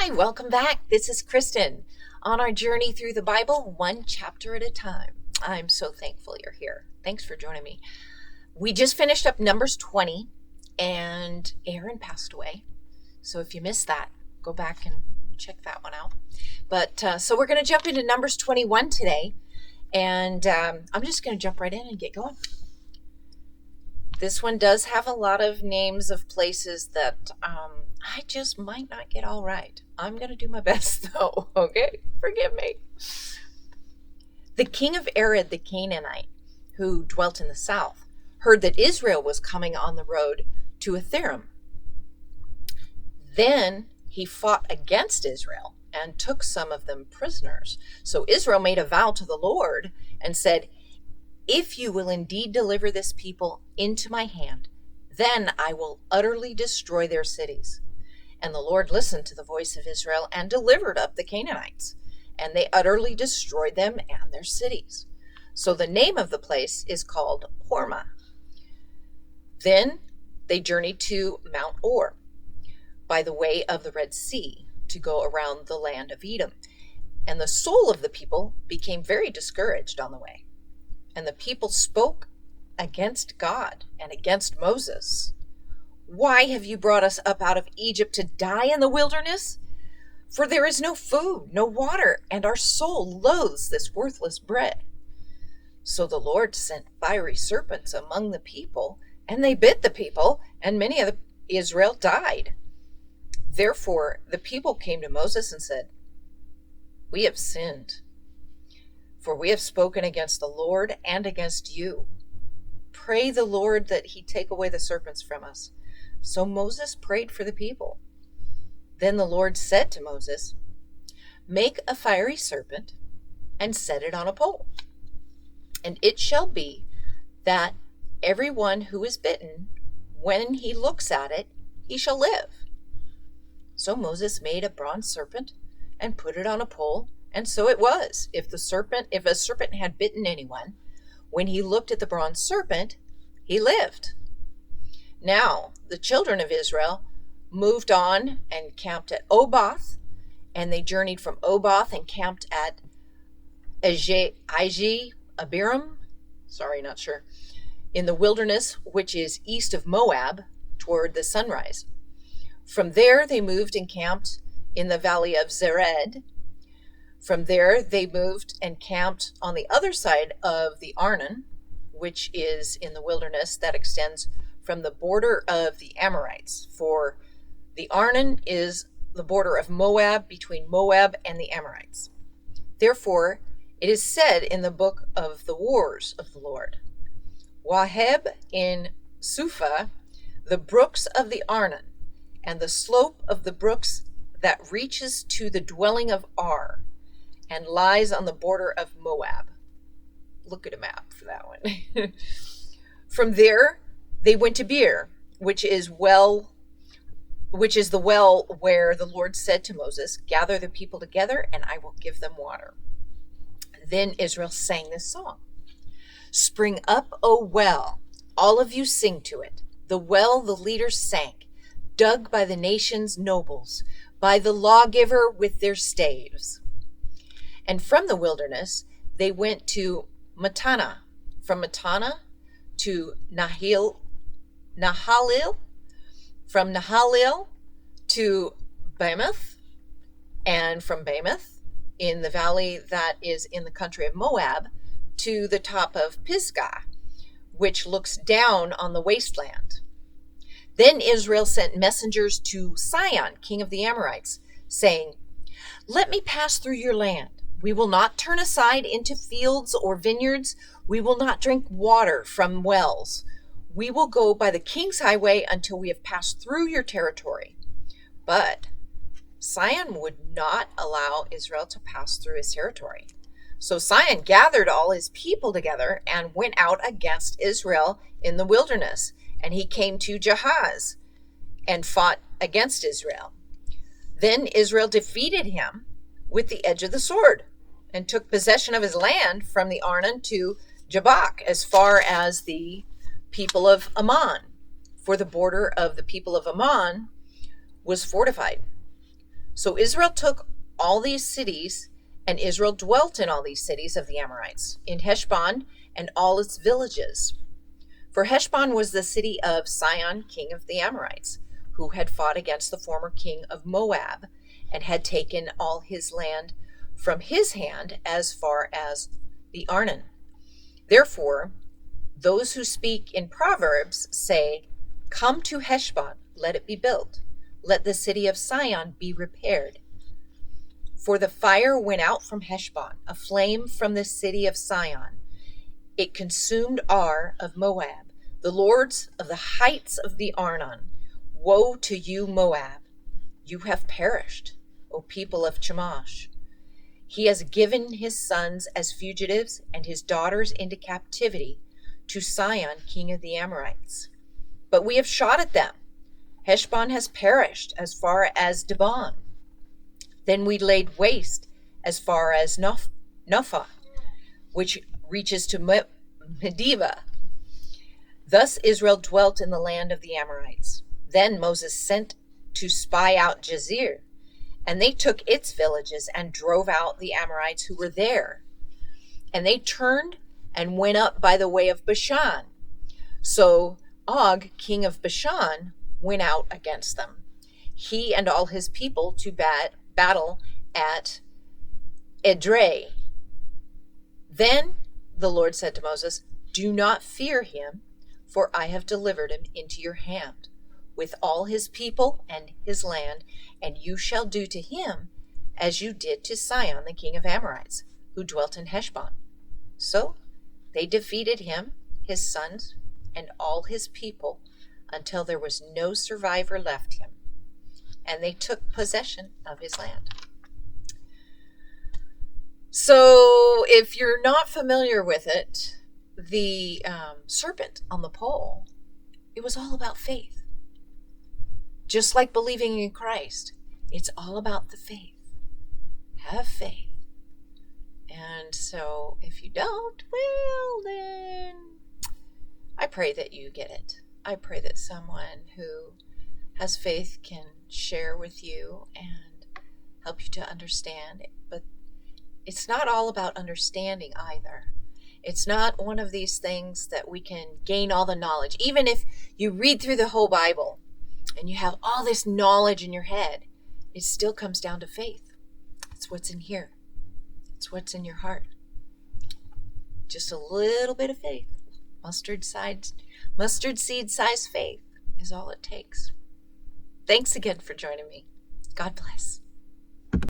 Hi, welcome back. This is Kristen on our journey through the Bible, one chapter at a time. I'm so thankful you're here. Thanks for joining me. We just finished up Numbers 20 and Aaron passed away. So if you missed that, go back and check that one out. But so we're going to jump into Numbers 21 today. And I'm just going to jump right in and get going. This one does have a lot of names of places that I just might not get all right. I'm going to do my best though, okay? Forgive me. The king of Arad the Canaanite, who dwelt in the south, heard that Israel was coming on the road to Atharim. Then he fought against Israel and took some of them prisoners. So Israel made a vow to the Lord and said, "If you will indeed deliver this people into my hand, then I will utterly destroy their cities." And the Lord listened to the voice of Israel and delivered up the Canaanites, and they utterly destroyed them and their cities. So the name of the place is called Hormah. Then they journeyed to Mount Or by the way of the Red Sea to go around the land of Edom. And the soul of the people became very discouraged on the way. And the people spoke against God and against Moses. "Why have you brought us up out of Egypt to die in the wilderness? For there is no food, no water, and our soul loathes this worthless bread." So the Lord sent fiery serpents among the people, and they bit the people, and many of Israel died. Therefore the people came to Moses and said, "We have sinned, for we have spoken against the Lord and against you. Pray the Lord that he take away the serpents from us." So Moses prayed for the people. Then the Lord said to Moses, "Make a fiery serpent and set it on a pole. And it shall be that everyone who is bitten, when he looks at it, he shall live." So Moses made a bronze serpent and put it on a pole. And so it was, if a serpent had bitten anyone, when he looked at the bronze serpent, he lived. Now the children of Israel moved on and camped at Oboth, and they journeyed from Oboth and camped at Abiram, in the wilderness, which is east of Moab, toward the sunrise. From there they moved and camped in the valley of Zered. From there, they moved and camped on the other side of the Arnon, which is in the wilderness that extends from the border of the Amorites. For the Arnon is the border of Moab, between Moab and the Amorites. Therefore, it is said in the book of the wars of the Lord, "Waheb in Suphah, the brooks of the Arnon, and the slope of the brooks that reaches to the dwelling of Ar, and lies on the border of Moab." Look at a map for that one. From there, they went to Beer, which is the well where the Lord said to Moses, "Gather the people together, and I will give them water." Then Israel sang this song: "Spring up, O well, all of you sing to it. The well the leaders sank, dug by the nation's nobles, by the lawgiver with their staves." And from the wilderness, they went to Mattanah, from Mattanah to Nahalil, from Nahalil to Bamoth, and from Bamoth, in the valley that is in the country of Moab, to the top of Pisgah, which looks down on the wasteland. Then Israel sent messengers to Sihon, king of the Amorites, saying, "Let me pass through your land. We will not turn aside into fields or vineyards. We will not drink water from wells. We will go by the king's highway until we have passed through your territory." But Sihon would not allow Israel to pass through his territory. So Sihon gathered all his people together and went out against Israel in the wilderness. And he came to Jahaz and fought against Israel. Then Israel defeated him with the edge of the sword and took possession of his land from the Arnon to Jabbok, as far as the people of Ammon, for the border of the people of Ammon was fortified. So Israel took all these cities, and Israel dwelt in all these cities of the Amorites, in Heshbon and all its villages. For Heshbon was the city of Sihon, king of the Amorites, who had fought against the former king of Moab, and had taken all his land from his hand as far as the Arnon. Therefore, those who speak in Proverbs say, "Come to Heshbon, let it be built. Let the city of Sihon be repaired. For the fire went out from Heshbon, a flame from the city of Sihon. It consumed Ar of Moab, the lords of the heights of the Arnon. Woe to you, Moab! You have perished, O people of Chemosh. He has given his sons as fugitives and his daughters into captivity to Sihon, king of the Amorites. But we have shot at them. Heshbon has perished as far as Dibon. Then we laid waste as far as Nophah, which reaches to Medeba. Thus Israel dwelt in the land of the Amorites. Then Moses sent to spy out Jazer, and they took its villages and drove out the Amorites who were there. And they turned and went up by the way of Bashan. So Og, king of Bashan, went out against them, he and all his people, to battle at Edrei. Then the Lord said to Moses, "Do not fear him, for I have delivered him into your hand, with all his people and his land, and you shall do to him as you did to Sihon, the king of Amorites, who dwelt in Heshbon." So they defeated him, his sons, and all his people, until there was no survivor left him, and they took possession of his land. So if you're not familiar with it, the serpent on the pole, it was all about faith. Just like believing in Christ, it's all about the faith. Have faith. And so if you don't, well, then I pray that you get it. I pray that someone who has faith can share with you and help you to understand it. But it's not all about understanding either. It's not one of these things that we can gain all the knowledge. Even if you read through the whole Bible and you have all this knowledge in your head, it still comes down to faith. It's what's in here. It's what's in your heart. Just a little bit of faith. Mustard seed size faith is all it takes. Thanks again for joining me. God bless.